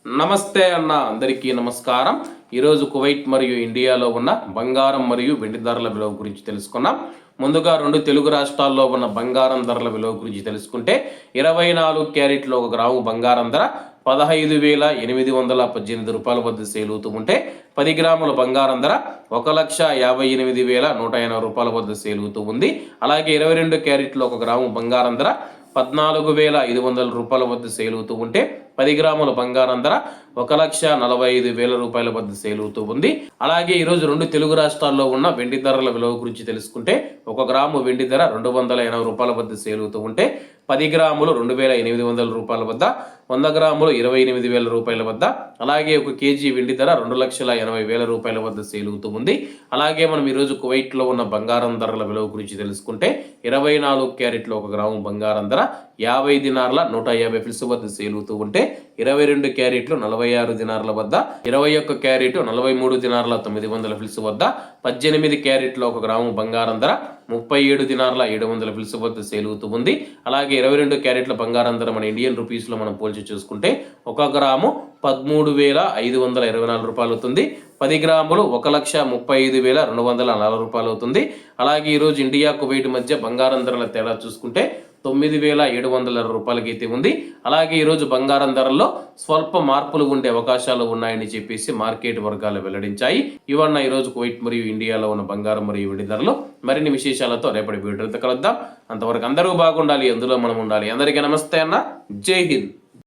నమస్తే అన్న అందరికీ నమస్కారం. ఈరోజు కువైట్ మరియు ఇండియాలో ఉన్న బంగారం మరియు వెండి ధరల విలువ గురించి తెలుసుకున్నాం. ముందుగా రెండు తెలుగు రాష్ట్రాల్లో ఉన్న బంగారం ధరల విలువ గురించి తెలుసుకుంటే 24 క్యారెట్లో 1 గ్రాము బంగారం ధర 15,818 రూపాయల వద్ద సేల్ అవుతూ ఉంటే 10 గ్రాముల బంగారం ధర 1,58,180 రూపాయల వద్ద సేల్ అవుతూ ఉంది. అలాగే 22 క్యారెట్లో 1 గ్రాము బంగారం ధర 14,500 రూపాయల వద్ద సేల్ అవుతూ ఉంటే 10 గ్రాముల బంగారం ధర 1,45,000 రూపాయల వద్ద సేల్ అవుతూ ఉంది. అలాగే ఈరోజు రెండు తెలుగు రాష్ట్రాల్లో ఉన్న వెండి ధరల విలువ గురించి తెలుసుకుంటే 1 గ్రాము వెండి ధర 280 రూపాయల వద్ద సేల్ అవుతూ ఉంటే 10 గ్రాములు 2,800 రూపాయల వద్ద, 100 గ్రాములు 28,000 రూపాయల వద్ద, అలాగే 1 కేజీ వెండి ధర 2,80,000 రూపాయల వద్ద సేల్ అవుతూ ఉంది. అలాగే మనం ఈరోజు కువైట్లో ఉన్న బంగారం ధరల విలువ గురించి తెలుసుకుంటే 24 క్యారెట్లో 1 గ్రాము బంగారం ధర 50 దినార్ల 150 ఫిల్స్ వద్ద సేల్ అవుతూ ఉంటే 22 క్యారెట్లు 46 దినార్ల వద్ద, 21 క్యారెట్ 43 దినార్ల 900 ఫిల్స్ వద్ద, 18 క్యారెట్లో 1 గ్రాము బంగారం ధర 37 దినార్ల 700 ఫిల్స్ వద్ద సేల్ అవుతూ ఉంది. అలాగే 22 క్యారెట్ల బంగారం ధర మన ఇండియన్ రూపీస్లో మనం పోల్చి చూసుకుంటే 1 గ్రాము 13,524 రూపాయలు అవుతుంది. 10 గ్రాములు 1,35,240 రూపాయలు అవుతుంది. అలాగే ఈరోజు ఇండియా కువైట్ మధ్య బంగారం ధరల తేడా చూసుకుంటే 9,700 రూపాయలకి అయితే ఉంది. అలాగే ఈరోజు బంగారం ధరల్లో స్వల్ప మార్పులు ఉండే అవకాశాలు ఉన్నాయని చెప్పేసి మార్కెట్ వర్గాలు వెల్లడించాయి. ఇవన్న ఈరోజు కువైట్ మరియు ఇండియాలో ఉన్న బంగారం మరియు వెండి ధరలు. మరిన్ని విశేషాలతో రేపటి వీడియోతో కలుద్దాం. అంతవరకు అందరూ బాగుండాలి, అందులో మనం ఉండాలి. అందరికీ నమస్తే అన్న, జై హింద్.